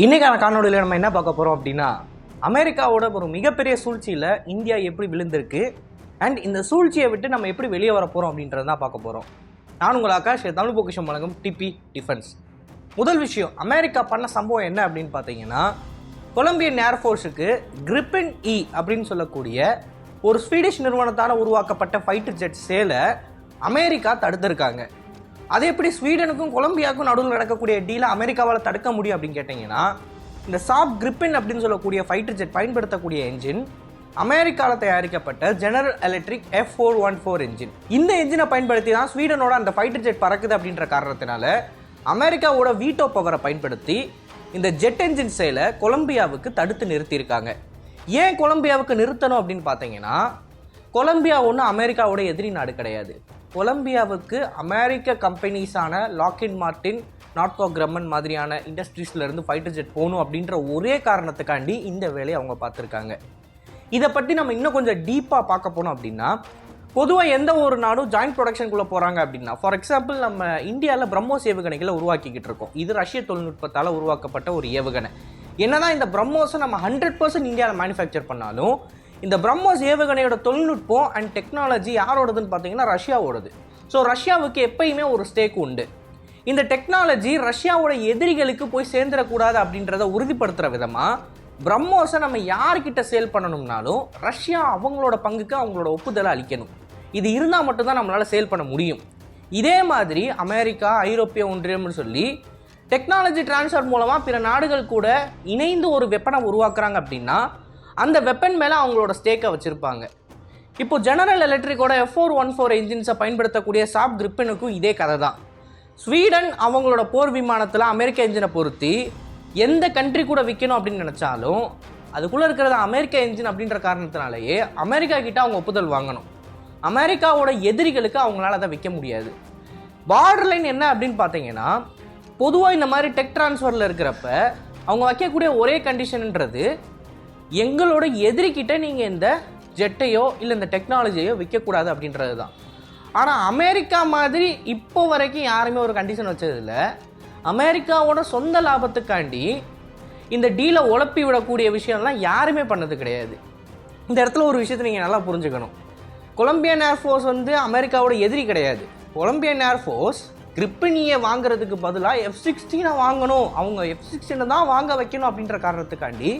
இன்னைக்கான காணொலியில் நம்ம என்ன பார்க்க போகிறோம் அப்படின்னா, அமெரிக்காவோட ஒரு மிகப்பெரிய சூழ்ச்சியில் இந்தியா எப்படி விழுந்திருக்கு அண்ட் இந்த சூழ்ச்சியை விட்டு நம்ம எப்படி வெளியே வர போகிறோம் அப்படின்றத தான் பார்க்க போகிறோம். நான் உங்கள் ஆகாஷ், தமிழ் பொக்கிஷம் வழங்கும் டிபி டிஃபென்ஸ். முதல் விஷயம், அமெரிக்கா பண்ண சம்பவம் என்ன அப்படின்னு பார்த்தீங்கன்னா, கொலம்பியன் ஏர்ஃபோர்ஸுக்கு கிரிப்பன் இ அப்படின்னு சொல்லக்கூடிய ஒரு ஸ்வீடிஷ் நிறுவனத்தால் உருவாக்கப்பட்ட ஃபைட்டர் ஜெட் சேலை அமெரிக்கா தடுத்திருக்காங்க. அது எப்படி ஸ்வீடனுக்கும் கொலம்பியாவுக்கும் நடுவில் நடக்கக்கூடிய டீலை அமெரிக்காவால் தடுக்க முடியும் அப்படின்னு கேட்டிங்கன்னா, இந்த சாப் கிரிப்பன் அப்படின்னு சொல்லக்கூடிய ஃபைட்டர் ஜெட் பயன்படுத்தக்கூடிய என்ஜின் அமெரிக்காவில் தயாரிக்கப்பட்ட ஜெனரல் எலக்ட்ரிக் F414 என்ஜின். இந்த என்ஜினை பயன்படுத்தி தான் ஸ்வீடனோட அந்த ஃபைட்டர் ஜெட் பறக்குது அப்படின்ற காரணத்தினால அமெரிக்காவோட வீட்டோ பவரை பயன்படுத்தி இந்த ஜெட் என்ஜின் சேலை கொலம்பியாவுக்கு தடுத்து நிறுத்தியிருக்காங்க. ஏன் கொலம்பியாவுக்கு நிறுத்தணும் அப்படின்னு பார்த்தீங்கன்னா, கொலம்பியா ஒன்றும் அமெரிக்காவோட எதிரி நாடு கிடையாது. கொலம்பியாவுக்கு அமெரிக்க கம்பெனிஸான லாக்ஹீட் மார்டின், நார்த்ரோப் கிரம்மன் மாதிரியான இண்டஸ்ட்ரீஸ்லேருந்து ஃபைட்டர் ஜெட் போகணும் அப்படின்ற ஒரே காரணத்துக்காண்டி இந்த வேலையை அவங்க பார்த்துருக்காங்க. இதை பற்றி நம்ம இன்னும் கொஞ்சம் டீப்பாக பார்க்க போனோம் அப்படின்னா, பொதுவாக எந்த ஒரு நாடும் ஜாயிண்ட் ப்ரொடக்ஷனுக்குள்ளே போகிறாங்க அப்படின்னா, ஃபார் எக்ஸாம்பிள் நம்ம இந்தியாவில் பிரம்மோஸ் ஏவுகணைகளை உருவாக்கிக்கிட்டு இருக்கோம். இது ரஷ்ய தொழில்நுட்பத்தால் உருவாக்கப்பட்ட ஒரு ஏவுகணை. என்னதான் இந்த பிரம்மோஸை நம்ம 100% இந்தியாவில் மேனுஃபேக்சர் பண்ணாலும், இந்த பிரம்மோஸ் ஏவுகணையோட தொழில்நுட்பம் அண்ட் டெக்னாலஜி யாரோடதுன்னு பார்த்தீங்கன்னா ரஷ்யாவோடது. ஸோ ரஷ்யாவுக்கு எப்பயுமே ஒரு ஸ்டேக் உண்டு. இந்த டெக்னாலஜி ரஷ்யாவோட எதிரிகளுக்கு போய் சேர்ந்துடக்கூடாது அப்படின்றத உறுதிப்படுத்துகிற விதமாக பிரம்மோஸை நம்ம யார்கிட்ட சேல் பண்ணணும்னாலும் ரஷ்யா அவங்களோட பங்குக்கு அவங்களோட ஒப்புதலை அளிக்கணும். இது இருந்தால் மட்டும்தான் நம்மளால் சேல் பண்ண முடியும். இதே மாதிரி அமெரிக்கா, ஐரோப்பிய ஒன்றியம்னு சொல்லி டெக்னாலஜி டிரான்ஸ்ஃபர் மூலமாக பிற நாடுகள் கூட இணைந்து ஒரு வெப்பனை உருவாக்குறாங்க அப்படின்னா அந்த வெப்பன் மேலே அவங்களோட ஸ்டேக்கை வச்சுருப்பாங்க. இப்போ ஜெனரல் எலக்ட்ரிக்கோட F414 என்ஜின்ஸை பயன்படுத்தக்கூடிய சாப் கிரிப்பனுக்கும் இதே கதை தான். ஸ்வீடன் அவங்களோட போர் விமானத்தில் அமெரிக்க என்ஜினை பொருத்தி எந்த கண்ட்ரி கூட விற்கணும் அப்படின்னு நினச்சாலும் அதுக்குள்ளே இருக்கிறது அமெரிக்க என்ஜின் அப்படின்ற காரணத்தினாலேயே அமெரிக்கா கிட்ட அவங்க ஒப்புதல் வாங்கணும். அமெரிக்காவோட எதிரிகளுக்கு அவங்களால அதை விற்க முடியாது. பார்டர் லைன் என்ன அப்படின்னு பார்த்தீங்கன்னா, பொதுவாக இந்த மாதிரி டெக் டிரான்ஸ்ஃபரில் இருக்கிறப்ப அவங்க வைக்கக்கூடிய ஒரே கண்டிஷன்ன்றது, எங்களோட எதிரிக்கிட்ட நீங்கள் இந்த ஜெட்டையோ இல்லை இந்த டெக்னாலஜியோ விற்கக்கூடாது அப்படின்றது தான். ஆனால் அமெரிக்கா மாதிரி இப்போ வரைக்கும் யாருமே ஒரு கண்டிஷன் வச்சதில்ல. அமெரிக்காவோட சொந்த லாபத்துக்காண்டி இந்த டீலை உழப்பி விடக்கூடிய விஷயம்லாம் யாருமே பண்ணது கிடையாது. இந்த இடத்துல ஒரு விஷயத்தை நீங்கள் நல்லா புரிஞ்சுக்கணும். கொலம்பியன் ஏர்ஃபோர்ஸ் அமெரிக்காவோட எதிரி கிடையாது. கொலம்பியன் ஏர்ஃபோர்ஸ் கிரிப்பனியை வாங்குறதுக்கு பதிலாக F-16 வாங்கணும், அவங்க F-16 தான் வாங்க வைக்கணும் அப்படின்ற காரணத்துக்காண்டி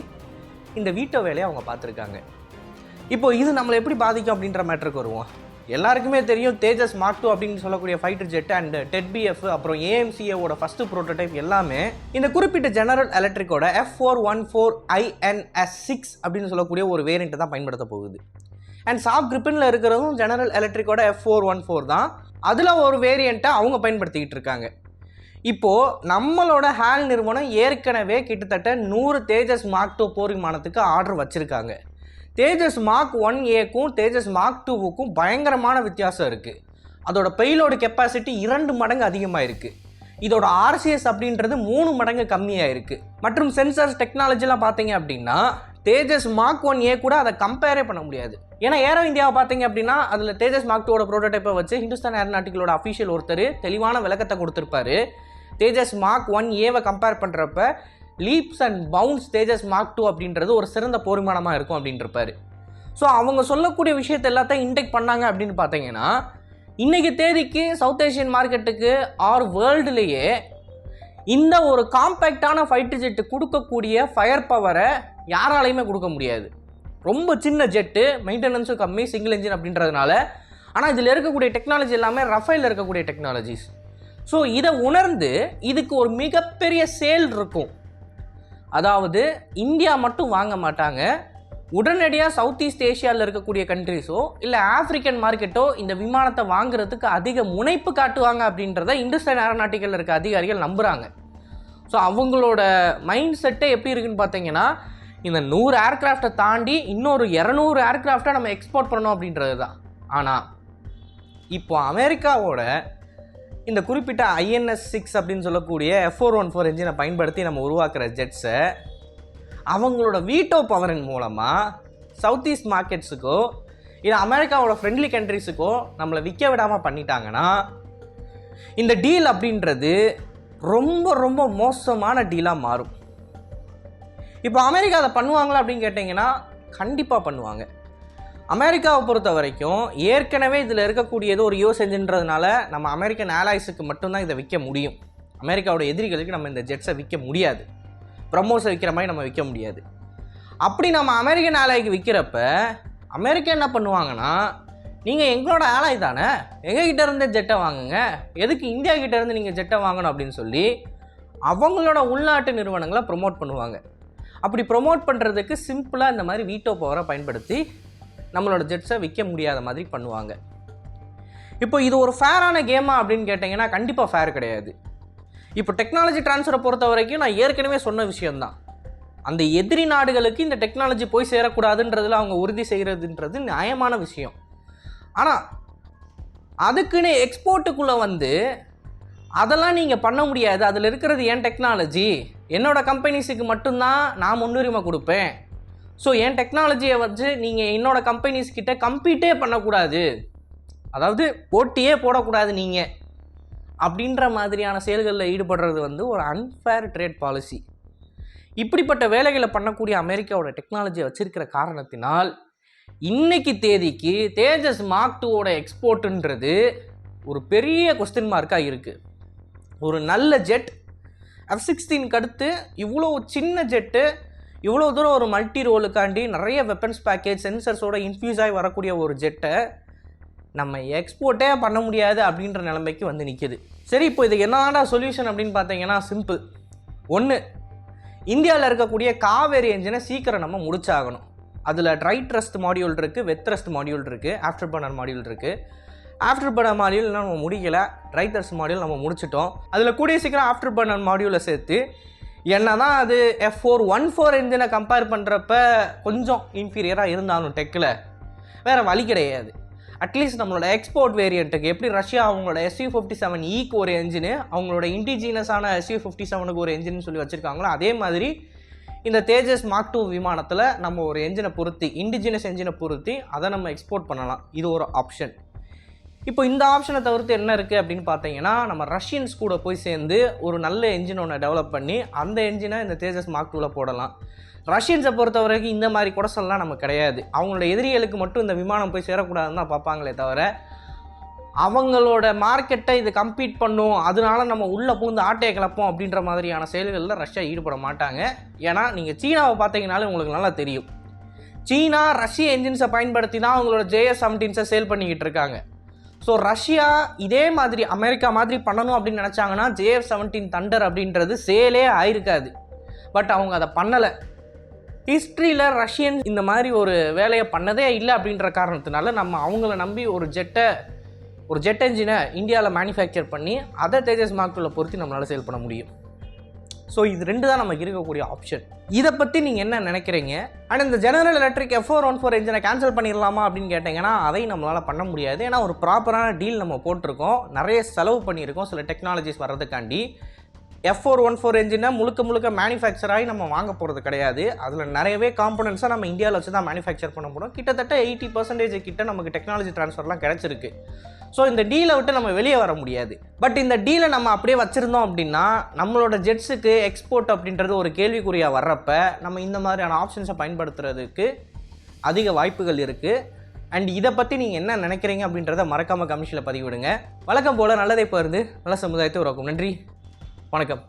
இந்த வீட்டோ வேலையை அவங்க பார்த்துருக்காங்க. இப்போ இது நம்மளை எப்படி பாதிக்கும் அப்படின்ற மேட்டருக்கு வருவோம். எல்லாருக்குமே தெரியும், தேஜஸ் மார்க் 2 அப்படின்னு சொல்லக்கூடிய ஃபைட்டர் ஜெட் அண்ட் டெட்பிஎஃப் அப்புறம் AMCAவோட ஃபஸ்ட்டு ப்ரோட்டோடைப் எல்லாமே இந்த குறிப்பிட்ட ஜெனரல் எலக்ட்ரிக்கோட F414 INS6 அப்படின்னு சொல்லக்கூடிய ஒரு வேரியண்ட்டை தான் பயன்படுத்த போகுது. அண்ட் சாப் கிரிப்பனில் இருக்கிறதும் ஜெனரல் எலக்ட்ரிக்கோட F414 தான். அதில் ஒரு வேரியண்ட்டை அவங்க பயன்படுத்திக்கிட்டு இருக்காங்க. இப்போது நம்மளோட ஹேல் நிறுவனம் ஏற்கனவே கிட்டத்தட்ட 100 தேஜஸ் மார்க் 2 போர் விமானத்துக்கு ஆர்டர் வச்சுருக்காங்க. தேஜஸ் மார்க் 1Aக்கும் தேஜஸ் மார்க் 2க்கும் பயங்கரமான வித்தியாசம் இருக்குது. அதோட பெய்லோடு கெப்பாசிட்டி 2 மடங்கு அதிகமாக இருக்குது. இதோட RCS அப்படின்றது 3 மடங்கு கம்மியாக இருக்குது. மற்றும் சென்சார்ஸ் டெக்னாலஜிலாம் பார்த்தீங்க அப்படின்னா தேஜஸ் மார்க் 1A கூட அதை கம்பேரே பண்ண முடியாது. ஏன்னா ஏரோ இந்தியாவை பார்த்தீங்க அப்படின்னா அதில் தேஜஸ் மார்க் 2ஓட ப்ரோட்டோடைப்பை வச்சு ஹிந்துஸ்தான் ஏரோநாட்டிக்கலோட அஃபிஷியல் ஒருத்தர் தெளிவான விளக்கத்தை கொடுத்துருப்பாரு. தேஜஸ் மார்க் 1Aவை கம்பேர் பண்ணுறப்ப leaps and bounce Tejas mark 2 அப்படின்றது ஒரு சிறந்த போர் விமானமாக இருக்கும் அப்படின்ட்டுருப்பாரு. ஸோ அவங்க சொல்லக்கூடிய விஷயத்தை எல்லாத்தையும் இன்டெக்ட் பண்ணாங்க அப்படின்னு பார்த்தீங்கன்னா, இன்றைக்கி தேதிக்கு சவுத் ஏஷியன் மார்க்கெட்டுக்கு ஆர் வேர்ல்டுலேயே இந்த ஒரு காம்பேக்டான ஃபைட்டர் ஜெட்டு கொடுக்கக்கூடிய ஃபயர் பவரை யாராலையுமே கொடுக்க முடியாது. ரொம்ப சின்ன ஜெட்டு, மெயின்டெனன்ஸும் கம்மி, சிங்கிள் என்ஜின் அப்படின்றதுனால. ஆனால் இதில் இருக்கக்கூடிய டெக்னாலஜி எல்லாமே ரஃபேலில் இருக்கக்கூடிய டெக்னாலஜிஸ். ஸோ இதை உணர்ந்து இதுக்கு ஒரு மிகப்பெரிய சேல் இருக்கும். அதாவது இந்தியா மட்டும் வாங்க மாட்டாங்க, உடனடியாக சவுத் ஈஸ்ட் ஏஷியாவில் இருக்கக்கூடிய கண்ட்ரிஸோ இல்லை ஆஃப்ரிக்கன் மார்க்கெட்டோ இந்த விமானத்தை வாங்குறதுக்கு அதிக முனைப்பு காட்டுவாங்க அப்படின்றத இந்துஸ்தான் ஏரோநாட்டிக்கலில் இருக்க அதிகாரிகள் நம்புகிறாங்க. ஸோ அவங்களோட மைண்ட் செட்டே எப்படி இருக்குன்னு பார்த்தீங்கன்னா, இந்த 100 ஏர்க்ராஃப்டை தாண்டி இன்னொரு 200 ஏர்க்ராஃப்டை நம்ம எக்ஸ்போர்ட் பண்ணோம் அப்படின்றது தான். ஆனால் இப்போ அமெரிக்காவோட இந்த குறிப்பிட்ட INS6 அப்படின்னு சொல்லக்கூடிய F414 என்ஜினை பயன்படுத்தி நம்ம உருவாக்குற ஜெட்ஸை அவங்களோட வீட்டோ பவரின் மூலமாக சவுத் ஈஸ்ட் மார்க்கெட்ஸுக்கோ இல்லை அமெரிக்காவோட ஃப்ரெண்ட்லி கண்ட்ரிஸுக்கோ நம்மளை விற்க விடாமல் பண்ணிட்டாங்கன்னா இந்த டீல் அப்படின்றது ரொம்ப ரொம்ப மோசமான டீலாக மாறும். இப்போ அமெரிக்கா அதை பண்ணுவாங்களா அப்படின்னு கேட்டிங்கன்னா கண்டிப்பாக பண்ணுவாங்க. அமெரிக்காவை பொறுத்த வரைக்கும் ஏற்கனவே இதில் இருக்கக்கூடியது ஒரு யூஎஸ் என்ஜின்றதுனால நம்ம அமெரிக்கன் ஆலைஸுக்கு மட்டும்தான் இதை விற்க முடியும். அமெரிக்காவோட எதிரிகளுக்கு நம்ம இந்த ஜெட்ஸை விற்க முடியாது. ப்ரமோஸை விற்கிற மாதிரி நம்ம விற்க முடியாது. அப்படி நம்ம அமெரிக்கன் ஆலைக்கு விற்கிறப்ப அமெரிக்கா என்ன பண்ணுவாங்கன்னா, நீங்கள் எங்களோட ஆலை தானே, எங்ககிட்ட இருந்து ஜெட்டை வாங்குங்க, எதுக்கு இந்தியா கிட்ட இருந்து நீங்கள் ஜெட்டை வாங்கணும் அப்படின்னு சொல்லி அவங்களோட உள்நாட்டு நிறுவனங்களை ப்ரொமோட் பண்ணுவாங்க. அப்படி ப்ரொமோட் பண்ணுறதுக்கு சிம்பிளாக இந்த மாதிரி வீட்டோ பவரை பயன்படுத்தி நம்மளோட ஜெட்ஸை விற்க முடியாத மாதிரி பண்ணுவாங்க. இப்போ இது ஒரு ஃபேரான கேமா அப்படின்னு கேட்டிங்கன்னா கண்டிப்பாக ஃபேர் கிடையாது. இப்போ டெக்னாலஜி ட்ரான்ஸ்ஃபரை பொறுத்த வரைக்கும் நான் ஏற்கனவே சொன்ன விஷயம்தான். அந்த எதிரி நாடுகளுக்கு இந்த டெக்னாலஜி போய் சேரக்கூடாதுன்றதில் அவங்க உறுதி செய்கிறதுன்றது நியாயமான விஷயம். ஆனால் அதுக்குன்னு எக்ஸ்போர்ட்டுக்குள்ளே வந்து அதெல்லாம் நீங்கள் பண்ண முடியாது, அதில் இருக்கிறது என் டெக்னாலஜி, என்னோடய கம்பெனிஸுக்கு மட்டும்தான் நான் முன்னுரிமை கொடுப்பேன், ஸோ என் டெக்னாலஜியை வச்சு நீங்கள் என்னோடய கம்பெனிஸ்கிட்ட கம்பீட்டே பண்ணக்கூடாது, அதாவது போட்டியே போடக்கூடாது நீங்கள் அப்படின்ற மாதிரியான செயல்களில் ஈடுபடுறது வந்து ஒரு அன்ஃபேர் ட்ரேட் பாலிசி. இப்படிப்பட்ட வேலைகளை பண்ணக்கூடிய அமெரிக்காவோட டெக்னாலஜியை வச்சிருக்கிற காரணத்தினால் இன்னைக்கு தேதிக்கு தேஜஸ் மார்க் 2 எக்ஸ்போர்ட்டுன்றது ஒரு பெரிய கொஸ்டின் மார்க்காக இருக்குது. ஒரு நல்ல ஜெட் F-16 அடுத்து இவ்வளோ சின்ன ஜெட்டு இவ்வளோ தூரம் ஒரு மல்டி ரோலுக்காண்டி நிறைய வெப்பன்ஸ் பேக்கேஜ் சென்சர்ஸோட இன்ஃபியூஸ் ஆகி வரக்கூடிய ஒரு ஜெட்டை நம்ம எக்ஸ்போர்ட்டே பண்ண முடியாது அப்படின்ற நிலைமைக்கு வந்து நிற்கிது. சரி, இப்போ இதுக்கு என்னடா சொல்யூஷன் அப்படின்னு பார்த்தீங்கன்னா சிம்பிள். ஒன்று, இந்தியாவில் இருக்கக்கூடிய காவேரி என்ஜினை சீக்கிரம் நம்ம முடிச்சாகணும். அதில் ட்ரை த்ரஸ்ட் மாடியூல் இருக்குது, வெட் த்ரஸ்ட் மாடியூல் இருக்குது, ஆஃப்டர் பர்னர் மாடியூல் இருக்குது. ஆஃப்டர் பர்னர் மாடியூல் நம்ம முடிக்கலை, ட்ரை த்ரஸ்ட் மாடியூல் நம்ம முடிச்சிட்டோம். அதில் கூடிய சீக்கிரம் ஆஃப்டர் பர்னர் மாடியூலை சேர்த்து என்ன தான் அது F414 என்ஜினை கம்பேர் பண்ணுறப்ப கொஞ்சம் இன்ஃபீரியராக இருந்தாலும் டெக்கில் வேறு வழி கிடையாது. அட்லீஸ்ட் நம்மளோட எக்ஸ்போர்ட் வேரியண்ட்டுக்கு எப்படி ரஷ்யா அவங்களோட Su-57Eக்கு ஒரு என்ஜினு, அவங்களோட இண்டிஜினஸான Su-57க்கு ஒரு என்ஜின் சொல்லி வச்சுருக்காங்களோ அதே மாதிரி இந்த தேஜஸ் மார்க் 2 விமானத்தில் நம்ம ஒரு என்ஜினை பொருத்தி, இண்டிஜினஸ் என்ஜினை பொருத்தி அதை நம்ம எக்ஸ்போர்ட் பண்ணலாம். இது ஒரு ஆப்ஷன். இப்போ இந்த ஆப்ஷனை தவிர்த்து என்ன இருக்குது அப்படின்னு பார்த்தீங்கன்னா, நம்ம ரஷ்யன்ஸ் கூட போய் சேர்ந்து ஒரு நல்ல என்ஜின் ஒன்று டெவலப் பண்ணி அந்த என்ஜினை இந்த தேஜஸ் மார்க் 2ல போடலாம். ரஷ்யன்ஸை பொறுத்த வரைக்கும் இந்த மாதிரி குடசல்லாம் நமக்கு கிடையாது. அவங்களோட எதிரிகளுக்கு மட்டும் இந்த விமானம் போய் சேரக்கூடாதுன்னு தான் பார்ப்பாங்களே தவிர அவங்களோட மார்க்கெட்டை இது கம்பீட் பண்ணும், அதனால நம்ம உள்ளே பூந்து ஆட்டையை கிளப்போம் அப்படின்ற மாதிரியான செயல்களில் ரஷ்யா ஈடுபட மாட்டாங்க. ஏன்னா நீங்கள் சீனாவை பார்த்தீங்கனாலே உங்களுக்கு நல்லா தெரியும். சீனா ரஷ்ய என்ஜின்ஸை பயன்படுத்தி தான் அவங்களோட JS-17 சேல் பண்ணிக்கிட்டு இருக்காங்க. ஸோ ரஷ்யா இதே மாதிரி அமெரிக்கா மாதிரி பண்ணணும் அப்படின்னு நினச்சாங்கன்னா JF-17 தண்டர் அப்படின்றது சேலே ஆயிருக்காது. பட் அவங்க அதை பண்ணலை. ஹிஸ்ட்ரியில் ரஷ்யன் இந்த மாதிரி ஒரு வேலையை பண்ணதே இல்லை அப்படின்ற காரணத்தினால நம்ம அவங்கள நம்பி ஒரு ஜெட் என்ஜினை இந்தியாவில் மேனுஃபேக்சர் பண்ணி அதை தேஜஸ் மார்க் 2ல பொறுத்து நம்மளால் சேல் பண்ண முடியும். ஸோ இது ரெண்டு தான் நமக்கு இருக்கக்கூடிய ஆப்ஷன். இதை பற்றி நீங்கள் என்ன நினைக்கிறீங்க? அண்ட் இந்த ஜெனரல் எலக்ட்ரிக் F414 என்ஜினை கேன்சல் பண்ணிடலாமா அப்படின்னு கேட்டிங்கன்னா அதையும் நம்மளால் பண்ண முடியாது. ஏன்னா ஒரு ப்ராப்பரான டீல் நம்ம போட்டிருக்கோம், நிறைய செலவு பண்ணியிருக்கோம் சில டெக்னாலஜிஸ் வர்றதுக்காண்டி. F414 என்ஜினை முழுக்க மேனுஃபேக்சர் ஆகி நம்ம வாங்க போகிறது கிடையாது. அதில் நிறையவே காம்பனன்ட்ஸாக நம்ம இந்தியாவில் வச்சு தான் மேனுஃபேக்சர் பண்ண போகிறோம். கிட்டத்தட்ட 80% கிட்ட நமக்கு டெக்னாலஜி ட்ரான்ஸ்ஃபர்லாம் கிடச்சிருக்கு. ஸோ இந்த டீலை விட்டு நம்ம வெளியே வர முடியாது. பட் இந்த டீலை நம்ம அப்படியே வச்சுருந்தோம் அப்படின்னா நம்மளோட ஜெட்ஸுக்கு எக்ஸ்போர்ட் அப்படின்றது ஒரு கேள்விக்குறியாக வர்றப்ப நம்ம இந்த மாதிரியான ஆப்ஷன்ஸை பயன்படுத்துறதுக்கு அதிக வாய்ப்புகள் இருக்குது. அண்ட் இதை பற்றி நீங்கள் என்ன நினைக்கிறீங்க அப்படின்றத மறக்காமல் கமெண்ட்ஸில் பதிவிடுங்க. வழக்கம் போல் நல்லதை பகிர்ந்து நல்ல சமுதாயத்தை உருவாக்கும். நன்றி, வணக்கம்.